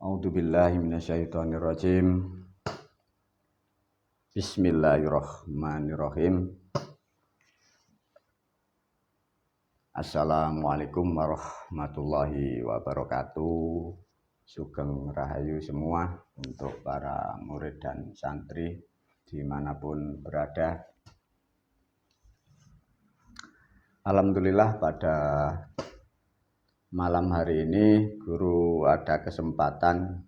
A'udzubillahi minasyaitonirrajim. Bismillahirrahmanirrahim. Assalamualaikum warahmatullahi wabarakatuh. Sugeng rahayu semua untuk para murid dan santri dimanapun berada. Alhamdulillah pada malam hari ini guru ada kesempatan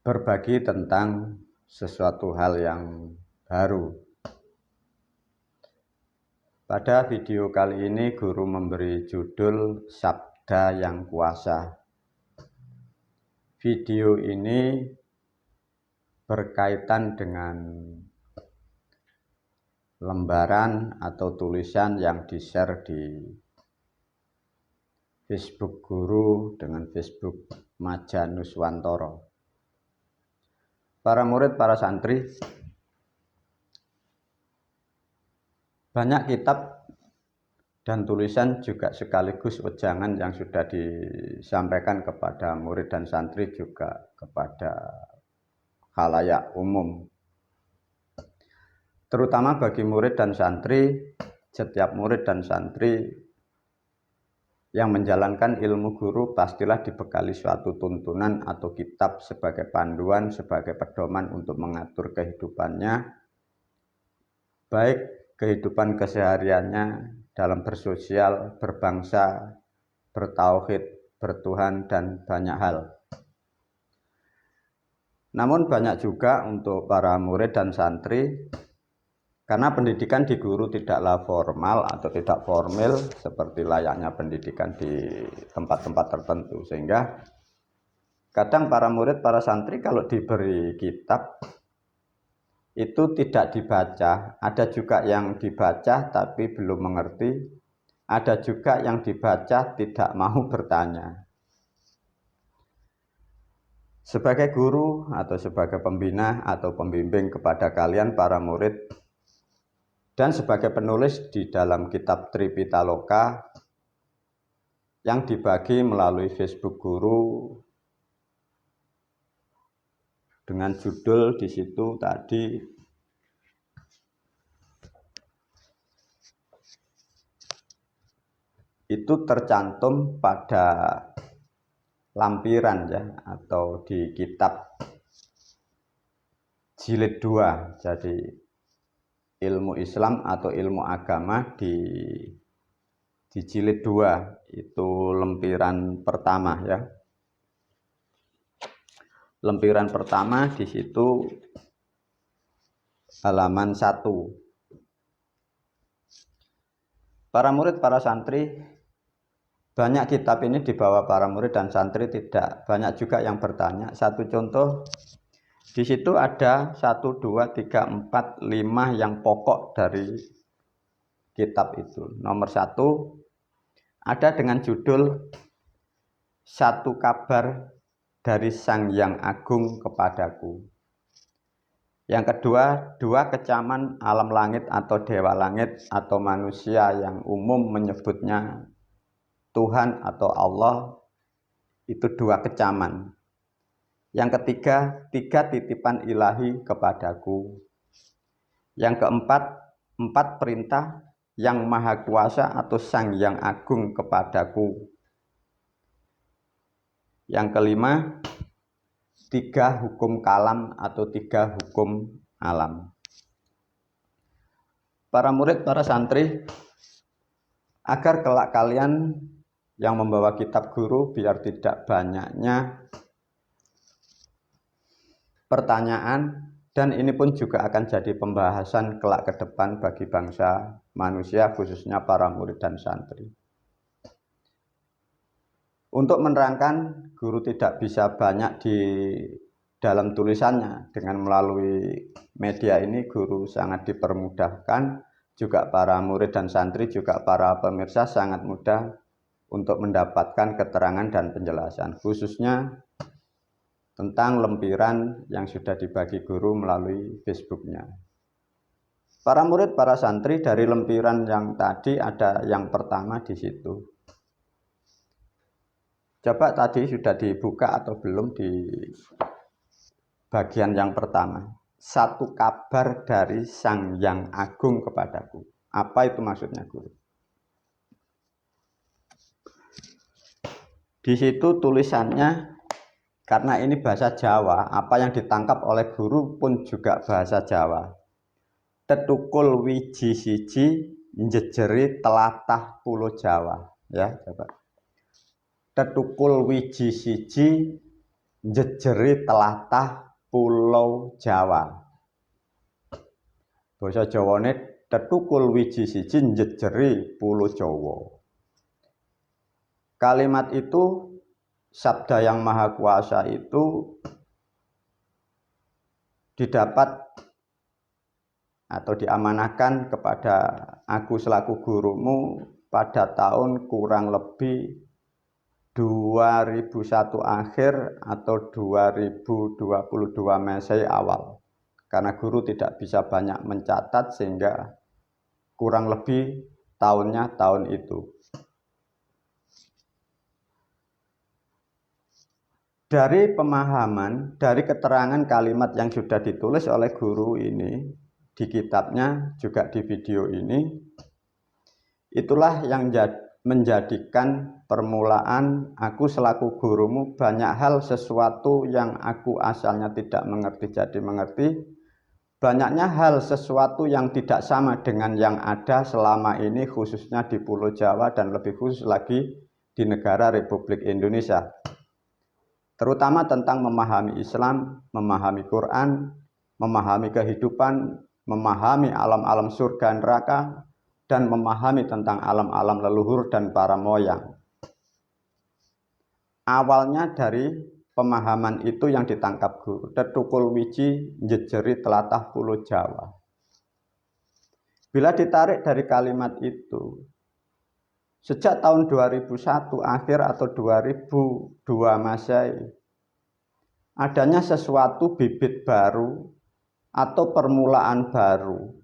berbagi tentang sesuatu hal yang baru. Pada video kali ini guru memberi judul Sabda yang Kuasa. Video ini berkaitan dengan lembaran atau tulisan yang di-share di Facebook guru dengan Facebook Maja Nuswantoro. Para murid, para santri, banyak kitab dan tulisan juga sekaligus wejangan yang sudah disampaikan kepada murid dan santri juga kepada khalayak umum. Terutama bagi murid dan santri, setiap murid dan santri yang menjalankan ilmu guru pastilah dibekali suatu tuntunan atau kitab sebagai panduan, sebagai pedoman untuk mengatur kehidupannya, baik kehidupan kesehariannya dalam bersosial, berbangsa, bertauhid, bertuhan, dan banyak hal. Namun banyak juga untuk para murid dan santri, karena pendidikan di guru tidaklah formal atau tidak formil seperti layaknya pendidikan di tempat-tempat tertentu, sehingga kadang para murid, para santri kalau diberi kitab itu tidak dibaca. Ada juga yang dibaca tapi belum mengerti, ada juga yang dibaca tidak mau bertanya. Sebagai guru atau sebagai pembina atau pembimbing kepada kalian para murid, dan sebagai penulis di dalam kitab Tripitaloka yang dibagi melalui Facebook guru dengan judul di situ tadi itu tercantum pada lampiran ya, atau di kitab jilid 2. Jadi ilmu Islam atau ilmu agama di jilid 2 itu lempiran pertama ya. Lempiran pertama di situ halaman 1. Para murid, para santri, banyak kitab ini dibawa para murid dan santri tidak banyak juga yang bertanya. Satu contoh, di situ ada 1, 2, 3, 4, 5 yang pokok dari kitab itu. Nomor 1 ada dengan judul Satu Kabar dari Sang Yang Agung Kepadaku. Yang kedua, 2 kecaman alam langit atau dewa langit atau manusia yang umum menyebutnya Tuhan atau Allah, itu 2 kecaman. Yang ketiga, 3 titipan ilahi kepadaku. Yang keempat, 4 perintah yang maha kuasa atau Sang Yang Agung kepadaku. Yang kelima, 3 hukum kalam atau 3 hukum alam. Para murid, para santri, agar kelak kalian yang membawa kitab guru biar tidak banyaknya pertanyaan, dan ini pun juga akan jadi pembahasan kelak ke depan bagi bangsa manusia, khususnya para murid dan santri. Untuk menerangkan, guru tidak bisa banyak di dalam tulisannya. Dengan melalui media ini guru sangat dipermudahkan, juga para murid dan santri, juga para pemirsa sangat mudah untuk mendapatkan keterangan dan penjelasan, khususnya tentang lempiran yang sudah dibagi guru melalui Facebooknya. Para murid, para santri, dari lempiran yang tadi ada yang pertama di situ. Coba tadi sudah dibuka atau belum di bagian yang pertama. Satu kabar dari Sang Yang Agung kepadaku. Apa itu maksudnya guru? Di situ tulisannya, karena ini bahasa Jawa, apa yang ditangkap oleh guru pun juga bahasa Jawa. Tetukul wiji siji njejeri telatah pulo Jawa. Ya, coba. Tetukul wiji siji njejeri telatah pulau Jawa. Basa Jawane tetukul wiji siji njejeri pulau Jawa. Kalimat itu, sabda yang maha kuasa itu didapat atau diamanahkan kepada aku selaku gurumu pada tahun kurang lebih 2001 akhir atau 2022 Masehi awal. Karena guru tidak bisa banyak mencatat sehingga kurang lebih tahunnya tahun itu. Dari pemahaman, dari keterangan kalimat yang sudah ditulis oleh guru ini, di kitabnya, juga di video ini, itulah yang menjadikan permulaan aku selaku gurumu banyak hal sesuatu yang aku asalnya tidak mengerti jadi mengerti, banyaknya hal sesuatu yang tidak sama dengan yang ada selama ini khususnya di Pulau Jawa dan lebih khusus lagi di negara Republik Indonesia. Terutama tentang memahami Islam, memahami Quran, memahami kehidupan, memahami alam-alam surga neraka, dan memahami tentang alam-alam leluhur dan para moyang. Awalnya dari pemahaman itu yang ditangkap guru. Tetukul wiji njejeri telatah pulau Jawa. Bila ditarik dari kalimat itu, sejak tahun 2001 akhir atau 2002 Masehi, adanya sesuatu bibit baru atau permulaan baru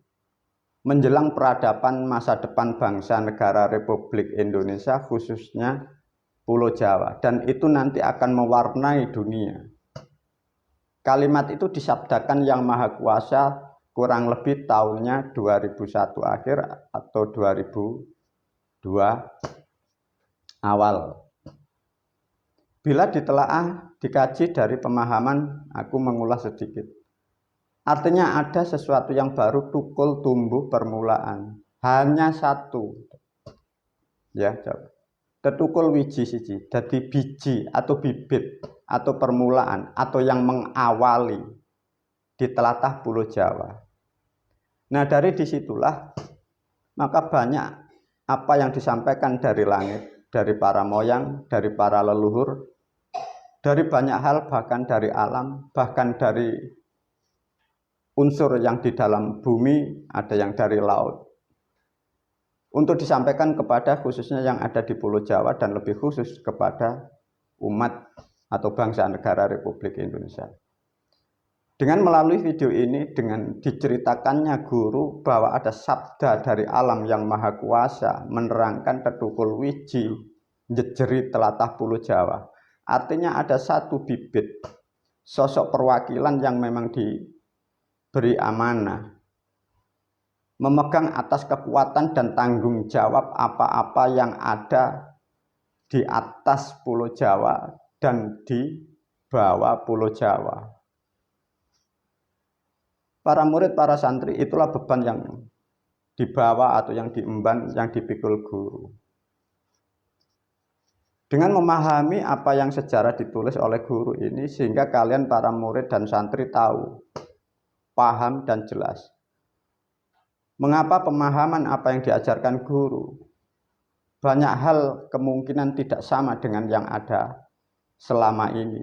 menjelang peradaban masa depan bangsa negara Republik Indonesia khususnya Pulau Jawa, dan itu nanti akan mewarnai dunia. Kalimat itu disabdakan Yang Maha Kuasa kurang lebih tahunnya 2001 akhir atau 2002 awal. Bila ditelaah, dikaji dari pemahaman, aku mengulas sedikit. Artinya ada sesuatu yang baru, tukul tumbuh permulaan. Hanya satu. Ya, coba. Tetukul wiji siji, jadi biji atau bibit atau permulaan atau yang mengawali di telatah Pulau Jawa. Nah, dari disitulah maka banyak apa yang disampaikan dari langit, dari para moyang, dari para leluhur, dari banyak hal, bahkan dari alam, bahkan dari unsur yang di dalam bumi, ada yang dari laut, untuk disampaikan kepada khususnya yang ada di Pulau Jawa dan lebih khusus kepada umat atau bangsa negara Republik Indonesia. Dengan melalui video ini, dengan diceritakannya guru bahwa ada sabda dari alam yang maha kuasa menerangkan tetukul wiji njejeri telatah Pulau Jawa. Artinya ada satu bibit sosok perwakilan yang memang diberi amanah, memegang atas kekuatan dan tanggung jawab apa-apa yang ada di atas Pulau Jawa dan di bawah Pulau Jawa. Para murid, para santri, itulah beban yang dibawa atau yang diemban, yang dipikul guru. Dengan memahami apa yang sejarah ditulis oleh guru ini, sehingga kalian para murid dan santri tahu, paham dan jelas. Mengapa pemahaman apa yang diajarkan guru? Banyak hal kemungkinan tidak sama dengan yang ada selama ini.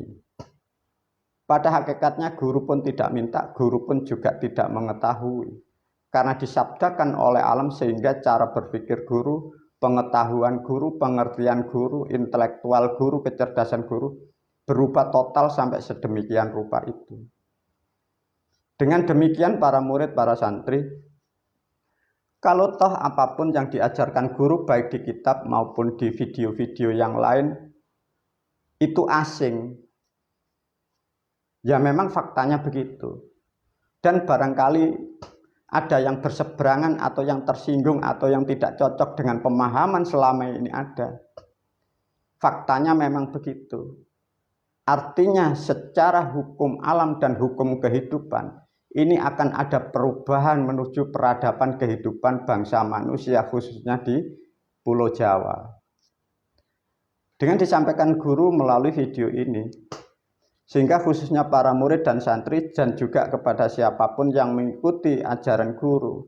Pada hakikatnya guru pun tidak minta, guru pun juga tidak mengetahui. Karena disabdakan oleh alam sehingga cara berpikir guru, pengetahuan guru, pengertian guru, intelektual guru, kecerdasan guru berubah total sampai sedemikian rupa itu. Dengan demikian para murid, para santri, kalau toh apapun yang diajarkan guru baik di kitab maupun di video-video yang lain, itu asing. Ya memang faktanya begitu. Dan barangkali ada yang berseberangan atau yang tersinggung atau yang tidak cocok dengan pemahaman selama ini ada. Faktanya memang begitu. Artinya secara hukum alam dan hukum kehidupan ini akan ada perubahan menuju peradaban kehidupan bangsa manusia khususnya di Pulau Jawa. Dengan disampaikan guru melalui video ini, sehingga khususnya para murid dan santri dan juga kepada siapapun yang mengikuti ajaran guru,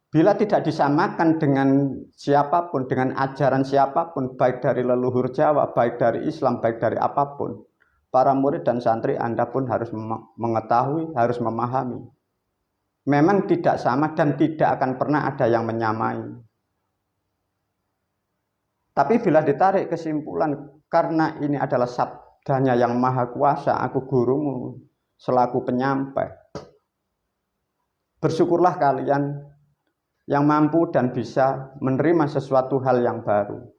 bila tidak disamakan dengan siapapun, dengan ajaran siapapun, baik dari leluhur Jawa, baik dari Islam, baik dari apapun, para murid dan santri Anda pun harus mengetahui, harus memahami. Memang tidak sama dan tidak akan pernah ada yang menyamai. Tapi bila ditarik kesimpulan, karena ini adalah sabdanya yang maha kuasa, aku gurumu selaku penyampai. Bersyukurlah kalian yang mampu dan bisa menerima sesuatu hal yang baru.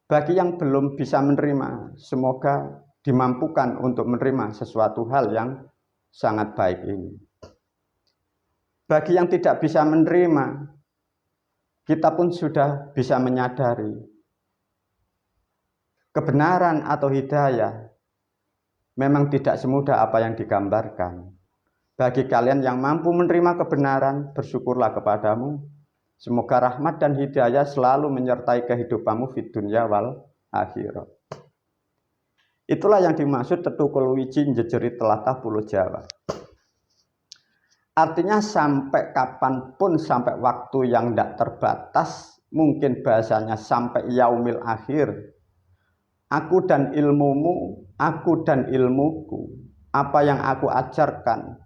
Bagi yang belum bisa menerima, semoga dimampukan untuk menerima sesuatu hal yang sangat baik ini. Bagi yang tidak bisa menerima, kita pun sudah bisa menyadari kebenaran atau hidayah memang tidak semudah apa yang digambarkan. Bagi kalian yang mampu menerima kebenaran, bersyukurlah kepadamu. Semoga rahmat dan hidayah selalu menyertai kehidupanmu di dunia wal akhirat. Itulah yang dimaksud tetukul wiji njejeri telatah Pulau Jawa. Artinya sampai kapanpun, sampai waktu yang tidak terbatas, mungkin bahasanya sampai yaumil akhir, aku dan ilmumu, aku dan ilmuku, apa yang aku ajarkan,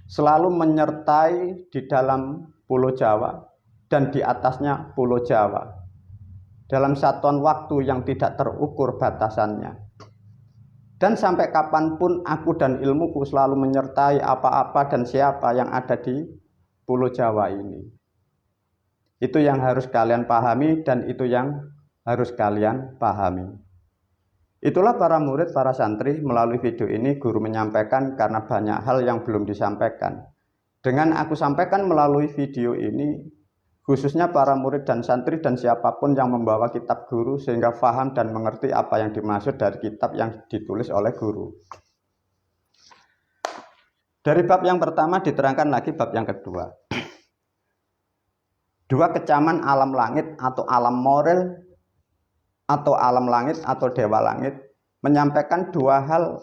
selalu menyertai di dalam Pulau Jawa dan di atasnya Pulau Jawa dalam satuan waktu yang tidak terukur batasannya. Dan sampai kapanpun aku dan ilmuku selalu menyertai apa-apa dan siapa yang ada di Pulau Jawa ini. Itu yang harus kalian pahami dan itu yang harus kalian pahami. Itulah para murid, para santri, melalui video ini guru menyampaikan karena banyak hal yang belum disampaikan. Dengan aku sampaikan melalui video ini, khususnya para murid dan santri dan siapapun yang membawa kitab guru sehingga faham dan mengerti apa yang dimaksud dari kitab yang ditulis oleh guru. Dari bab yang pertama diterangkan lagi bab yang kedua. Dua kecaman alam langit atau alam moral atau alam langit atau dewa langit menyampaikan dua hal.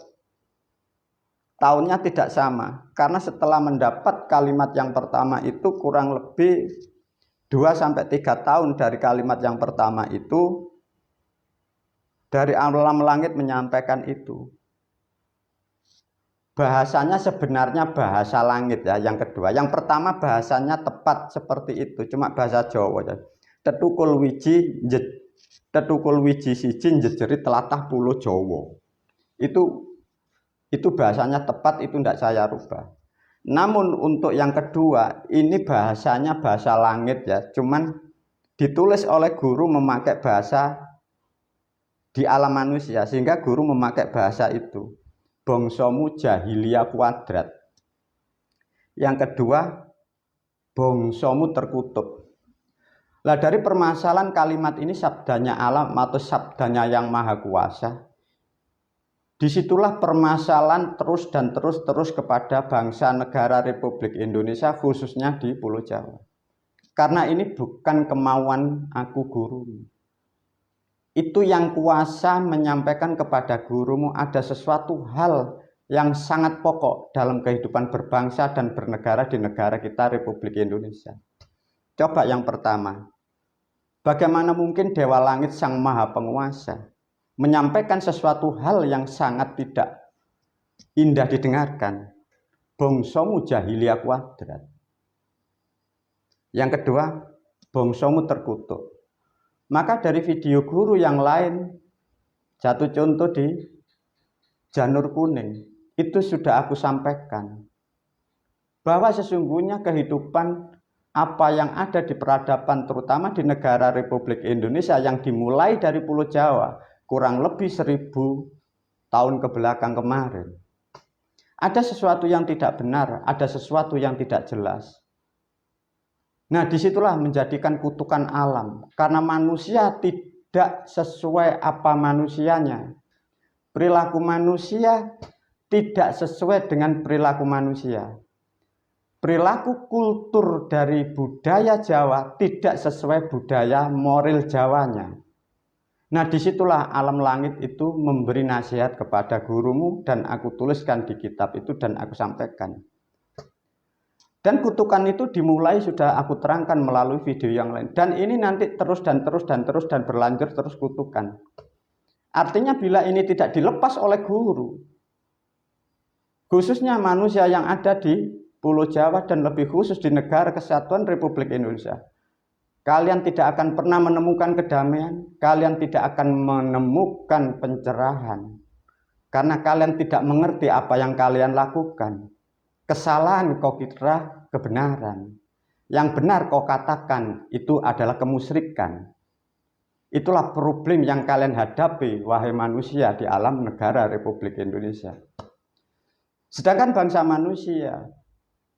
Tahunnya tidak sama, karena setelah mendapat kalimat yang pertama itu kurang lebih 2-3 tahun dari kalimat yang pertama itu, dari alam langit menyampaikan itu. Bahasanya sebenarnya bahasa langit ya, yang kedua. Yang pertama bahasanya tepat seperti itu, cuma bahasa Jawa ya. Tetukul wiji siji njejeri telatah Pulau Jawa. Itu bahasanya tepat, itu tidak saya rubah. Namun untuk yang kedua, ini bahasanya bahasa langit ya, cuman ditulis oleh guru memakai bahasa di alam manusia, sehingga guru memakai bahasa itu. Bongsomu jahiliyah kuadrat. Yang kedua, bongsomu terkutuk. Lah dari permasalahan kalimat ini sabdanya alam atau sabdanya yang maha kuasa, disitulah permasalahan terus kepada bangsa negara Republik Indonesia khususnya di Pulau Jawa. Karena ini bukan kemauan aku guru. Itu yang kuasa menyampaikan kepada gurumu ada sesuatu hal yang sangat pokok dalam kehidupan berbangsa dan bernegara di negara kita Republik Indonesia. Coba yang pertama, bagaimana mungkin Dewa Langit Sang Maha Penguasa menyampaikan sesuatu hal yang sangat tidak indah didengarkan. Bongsomu jahiliyah kuadrat. Yang kedua, bongsomu terkutuk. Maka dari video guru yang lain, jatuh contoh di Janur Kuning, itu sudah aku sampaikan bahwa sesungguhnya kehidupan apa yang ada di peradaban terutama di negara Republik Indonesia yang dimulai dari Pulau Jawa kurang lebih 1000 tahun ke belakang kemarin. Ada sesuatu yang tidak benar, ada sesuatu yang tidak jelas. Nah, disitulah menjadikan kutukan alam, karena manusia tidak sesuai apa manusianya. Perilaku manusia tidak sesuai dengan perilaku manusia. Perilaku kultur dari budaya Jawa tidak sesuai budaya moral Jawanya. Nah, disitulah alam langit itu memberi nasihat kepada gurumu, dan aku tuliskan di kitab itu dan aku sampaikan. Dan kutukan itu dimulai sudah aku terangkan melalui video yang lain. Dan ini nanti terus dan berlanjut terus kutukan. Artinya bila ini tidak dilepas oleh guru, khususnya manusia yang ada di Pulau Jawa dan lebih khusus di Negara Kesatuan Republik Indonesia, kalian tidak akan pernah menemukan kedamaian, kalian tidak akan menemukan pencerahan. Karena kalian tidak mengerti apa yang kalian lakukan. Kesalahan kau kira kebenaran. Yang benar kau katakan itu adalah kemusyrikan. Itulah problem yang kalian hadapi, wahai manusia di alam negara Republik Indonesia. Sedangkan bangsa manusia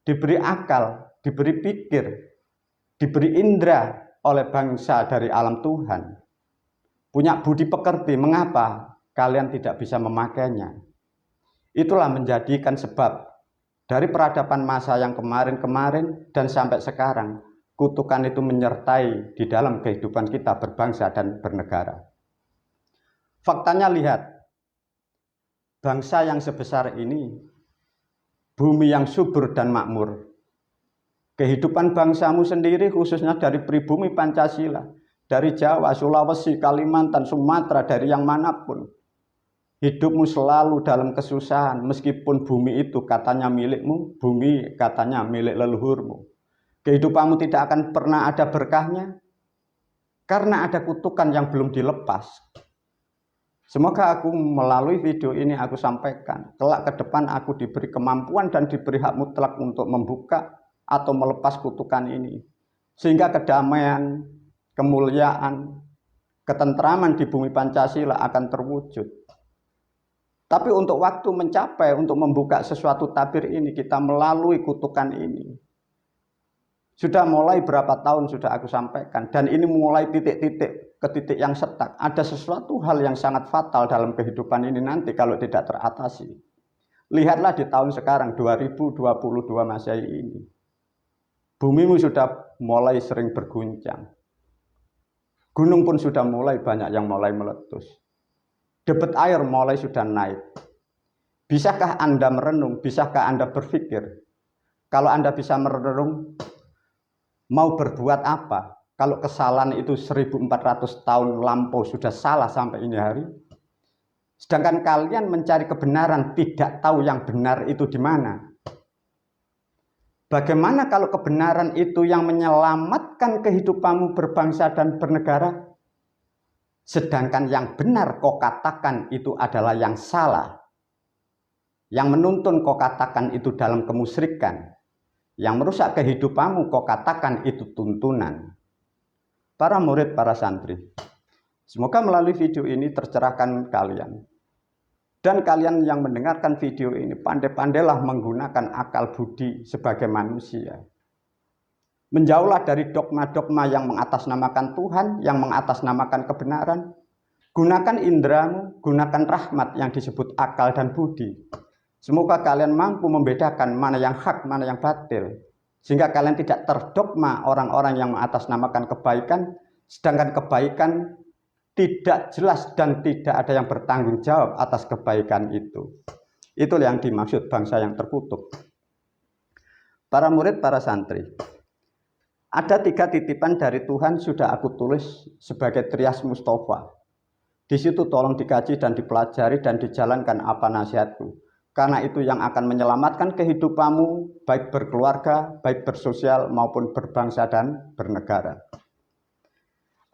diberi akal, diberi pikir, diberi indera oleh bangsa dari alam Tuhan. Punya budi pekerti, mengapa kalian tidak bisa memakainya? Itulah menjadikan sebab dari peradaban masa yang kemarin-kemarin dan sampai sekarang, kutukan itu menyertai di dalam kehidupan kita berbangsa dan bernegara. Faktanya lihat, bangsa yang sebesar ini, bumi yang subur dan makmur, kehidupan bangsamu sendiri khususnya dari pribumi Pancasila, dari Jawa, Sulawesi, Kalimantan, Sumatera, dari yang manapun, hidupmu selalu dalam kesusahan, meskipun bumi itu katanya milikmu, bumi katanya milik leluhurmu. Kehidupanmu tidak akan pernah ada berkahnya, karena ada kutukan yang belum dilepas. Semoga aku melalui video ini aku sampaikan, kelak ke depan aku diberi kemampuan dan diberi hak mutlak untuk membuka atau melepas kutukan ini. Sehingga kedamaian, kemuliaan, ketentraman di bumi Pancasila akan terwujud. Tapi untuk waktu mencapai, untuk membuka sesuatu tabir ini, kita melalui kutukan ini. Sudah mulai berapa tahun sudah aku sampaikan, dan ini mulai titik-titik ke titik yang setak. Ada sesuatu hal yang sangat fatal dalam kehidupan ini nanti kalau tidak teratasi. Lihatlah di tahun sekarang 2022 Masehi ini. Bumimu sudah mulai sering berguncang. Gunung pun sudah mulai banyak yang mulai meletus. Debit air mulai sudah naik. Bisakah Anda merenung? Bisakah Anda berpikir? Kalau Anda bisa merenung, mau berbuat apa? Kalau kesalahan itu 1400 tahun lampau sudah salah sampai ini hari. Sedangkan kalian mencari kebenaran, tidak tahu yang benar itu di mana. Bagaimana kalau kebenaran itu yang menyelamatkan kehidupanmu berbangsa dan bernegara? Sedangkan yang benar kau katakan itu adalah yang salah. Yang menuntun kau katakan itu dalam kemusyrikan. Yang merusak kehidupanmu kau katakan itu tuntunan. Para murid, para santri, semoga melalui video ini tercerahkan kalian. Dan kalian yang mendengarkan video ini, pandai-pandailah menggunakan akal budi sebagai manusia. Menjauhlah dari dogma-dogma yang mengatasnamakan Tuhan, yang mengatasnamakan kebenaran. Gunakan indramu, gunakan rahmat yang disebut akal dan budi. Semoga kalian mampu membedakan mana yang hak, mana yang batil. Sehingga kalian tidak terdogma orang-orang yang mengatasnamakan kebaikan, sedangkan kebaikan tidak jelas dan tidak ada yang bertanggung jawab atas kebaikan itu. Itulah yang dimaksud bangsa yang terkutuk. Para murid, para santri, ada 3 titipan dari Tuhan sudah aku tulis sebagai Trias Mustafa. Di situ tolong dikaji dan dipelajari dan dijalankan apa nasihatku. Karena itu yang akan menyelamatkan kehidupanmu, baik berkeluarga, baik bersosial, maupun berbangsa dan bernegara.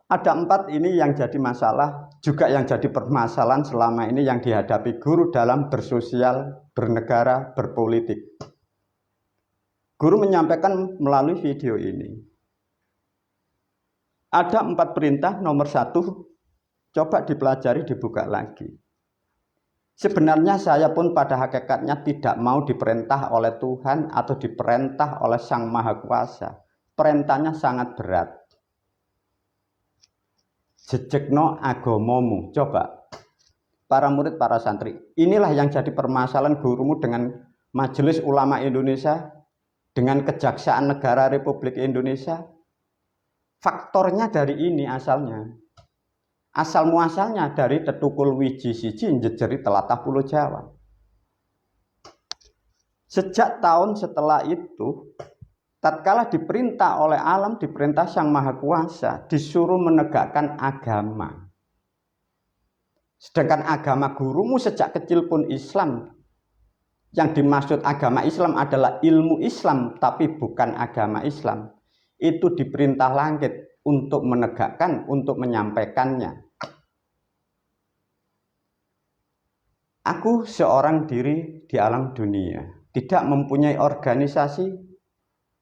Ada 4 ini yang jadi masalah, juga yang jadi permasalahan selama ini yang dihadapi guru dalam bersosial, bernegara, berpolitik. Guru menyampaikan melalui video ini. Ada 4 perintah. Nomor 1, Coba dipelajari, dibuka lagi. Sebenarnya saya pun pada hakikatnya tidak mau diperintah oleh Tuhan atau diperintah oleh Sang Maha Kuasa. Perintahnya sangat berat. Jejekno agamamu. Coba, para murid, para santri. Inilah yang jadi permasalahan gurumu dengan Majelis Ulama Indonesia, dengan Kejaksaan Negara Republik Indonesia. Faktornya dari ini asalnya. Asal muasalnya dari tetukul wiji siji njejeri telatah pulau Jawa. Sejak tahun setelah itu, tatkala diperintah oleh alam, diperintah Sang Maha Kuasa, disuruh menegakkan agama. Sedangkan agama gurumu sejak kecil pun Islam. Yang dimaksud agama Islam adalah ilmu Islam, tapi bukan agama Islam. Itu diperintah langit untuk menegakkan, untuk menyampaikannya. Aku seorang diri di alam dunia, tidak mempunyai organisasi,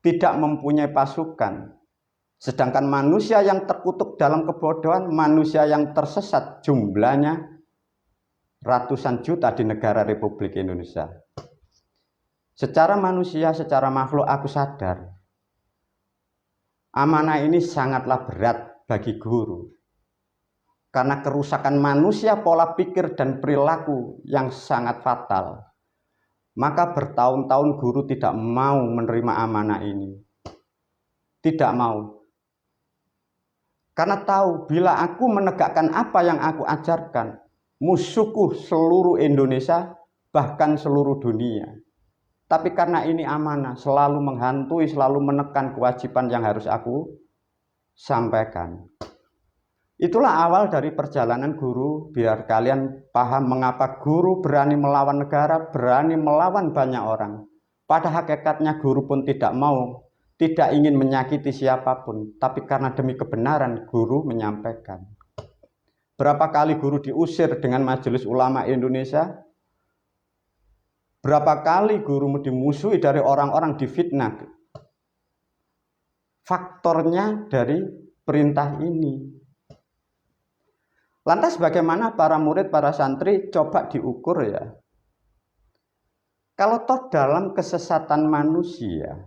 tidak mempunyai pasukan. Sedangkan manusia yang terkutuk dalam kebodohan, manusia yang tersesat jumlahnya ratusan juta di negara Republik Indonesia. Secara manusia, secara makhluk aku sadar, amanah ini sangatlah berat bagi guru. Karena kerusakan manusia, pola pikir dan perilaku yang sangat fatal. Maka bertahun-tahun guru tidak mau menerima amanah ini. Tidak mau. Karena tahu bila aku menegakkan apa yang aku ajarkan, musuhku seluruh Indonesia, bahkan seluruh dunia. Tapi karena ini amanah, selalu menghantui, selalu menekan kewajiban yang harus aku sampaikan. Itulah awal dari perjalanan guru, biar kalian paham mengapa guru berani melawan negara, berani melawan banyak orang. Pada hakikatnya guru pun tidak mau, tidak ingin menyakiti siapapun, tapi karena demi kebenaran guru menyampaikan. Berapa kali guru diusir dengan Majelis Ulama Indonesia? Berapa kali guru dimusuhi dari orang-orang, difitnah? Faktornya dari perintah ini. Lantas bagaimana para murid, para santri, coba diukur ya. Kalau toh dalam kesesatan manusia,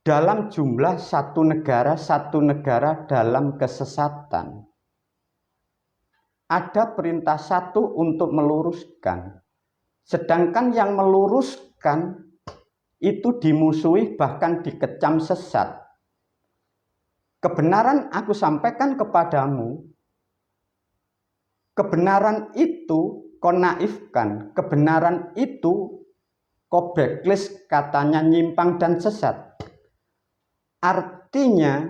dalam jumlah satu negara dalam kesesatan, ada perintah satu untuk meluruskan. Sedangkan yang meluruskan itu dimusuhi, bahkan dikecam sesat. Kebenaran aku sampaikan kepadamu. Kebenaran itu kau naifkan, kebenaran itu kau blacklist, katanya nyimpang dan sesat. Artinya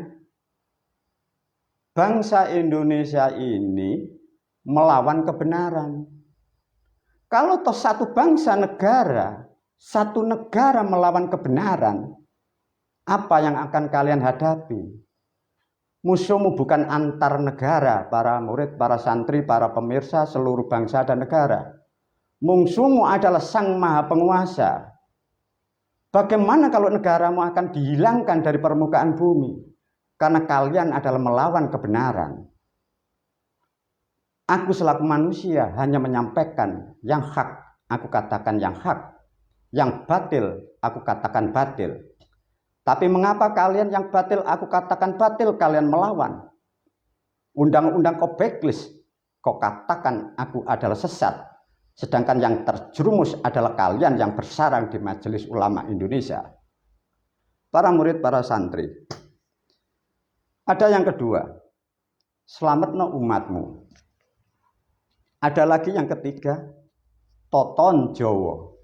bangsa Indonesia ini melawan kebenaran. Kalau toh satu bangsa satu negara melawan kebenaran, apa yang akan kalian hadapi? Musuhmu bukan antar negara, para murid, para santri, para pemirsa, seluruh bangsa dan negara. Musuhmu adalah Sang Maha Penguasa. Bagaimana kalau negaramu akan dihilangkan dari permukaan bumi? Karena kalian adalah melawan kebenaran. Aku selaku manusia hanya menyampaikan yang hak, aku katakan yang hak. Yang batil, aku katakan batil. Tapi mengapa kalian yang batil aku katakan batil, kalian melawan? Undang-undang kau blacklist, kau katakan aku adalah sesat. Sedangkan yang terjerumus adalah kalian yang bersarang di Majelis Ulama Indonesia. Para murid, para santri. Ada yang kedua, selamatno umatmu. Ada lagi yang ketiga, toton Jowo.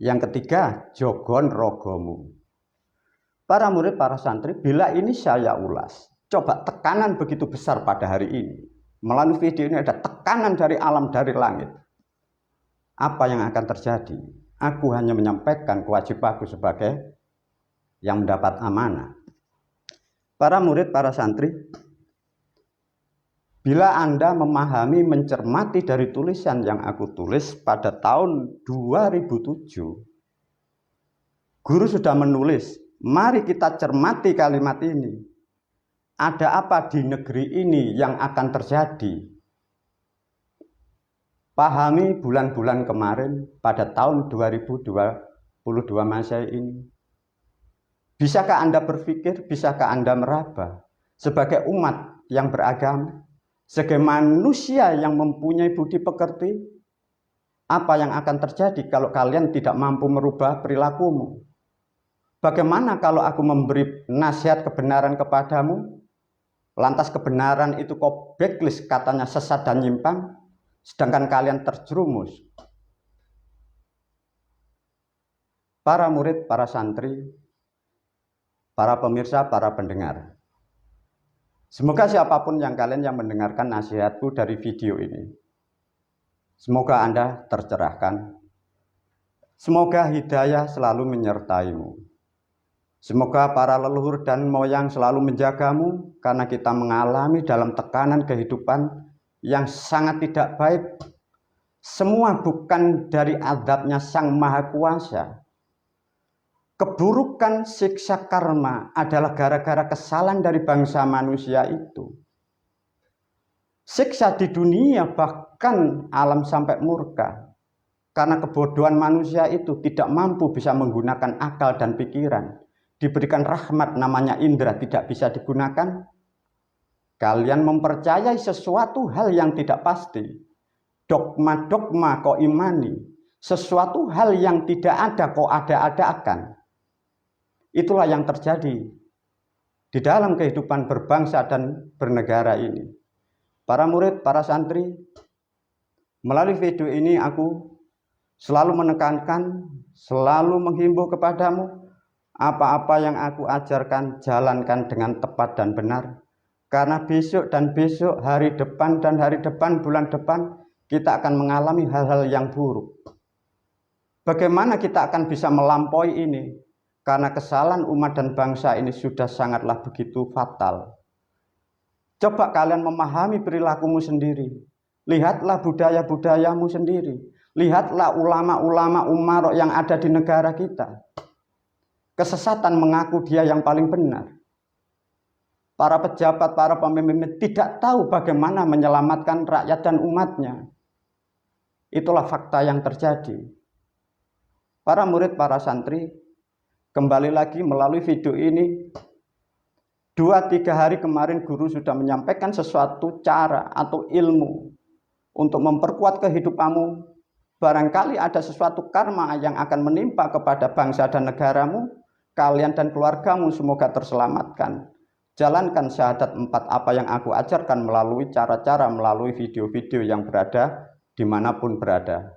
Yang ketiga, jogon rogomu. Para murid, para santri, bila ini saya ulas, coba tekanan begitu besar pada hari ini. Melalui video ini ada tekanan dari alam, dari langit. Apa yang akan terjadi? Aku hanya menyampaikan kewajibanku sebagai yang mendapat amanah. Para murid, para santri, bila Anda memahami, mencermati dari tulisan yang aku tulis pada tahun 2007, guru sudah menulis, mari kita cermati kalimat ini. ada apa di negeri ini yang akan terjadi. Pahami bulan-bulan kemarin pada tahun 2022 Masehi ini. Bisakah Anda berpikir, bisakah Anda meraba sebagai umat yang beragama, sebagai manusia yang mempunyai budi pekerti, apa yang akan terjadi kalau kalian tidak mampu merubah perilakumu? Bagaimana kalau aku memberi nasihat kebenaran kepadamu, lantas kebenaran itu kau backlist katanya sesat dan nyimpang, sedangkan kalian terjerumus? Para murid, para santri, para pemirsa, para pendengar, semoga siapapun yang kalian yang mendengarkan nasihatku dari video ini, semoga Anda tercerahkan, semoga hidayah selalu menyertaimu. Semoga para leluhur dan moyang selalu menjagamu, karena kita mengalami dalam tekanan kehidupan yang sangat tidak baik. Semua bukan dari azabnya Sang Maha Kuasa. Keburukan siksa karma adalah gara-gara kesalahan dari bangsa manusia itu. Siksa di dunia bahkan alam sampai murka, karena kebodohan manusia itu tidak mampu bisa menggunakan akal dan pikiran. Diberikan rahmat namanya indera tidak bisa digunakan. Kalian mempercayai sesuatu hal yang tidak pasti. Dogma-dogma kau imani. Sesuatu hal yang tidak ada kau ada-adakan. Itulah yang terjadi di dalam kehidupan berbangsa dan bernegara ini. Para murid, para santri, melalui video ini aku selalu menekankan, selalu menghimbau kepadamu, apa-apa yang aku ajarkan jalankan dengan tepat dan benar. Karena besok dan besok, hari depan dan hari depan, bulan depan, kita akan mengalami hal-hal yang buruk. Bagaimana kita akan bisa melampaui ini? Karena kesalahan umat dan bangsa ini sudah sangatlah begitu fatal. Coba kalian memahami perilakumu sendiri. Lihatlah budaya-budayamu sendiri. Lihatlah ulama-ulama umarok yang ada di negara kita. Kesesatan mengaku dia yang paling benar. Para pejabat, para pemimpin tidak tahu bagaimana menyelamatkan rakyat dan umatnya. Itulah fakta yang terjadi. Para murid, para santri, kembali lagi melalui video ini. 2-3 hari kemarin guru sudah menyampaikan sesuatu cara atau ilmu untuk memperkuat kehidupanmu. Barangkali ada sesuatu karma yang akan menimpa kepada bangsa dan negaramu. Kalian dan keluargamu semoga terselamatkan. Jalankan syahadat 4 apa yang aku ajarkan melalui cara-cara, melalui video-video yang berada dimanapun berada.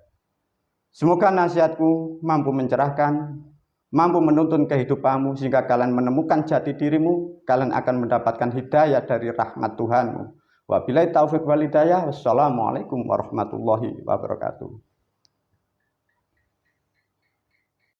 Semoga nasihatku mampu mencerahkan, mampu menuntun kehidupanmu sehingga kalian menemukan jati dirimu. Kalian akan mendapatkan hidayah dari rahmat Tuhanmu. Wabillahi taufiq wal hidayah. Wassalamualaikum warahmatullahi wabarakatuh.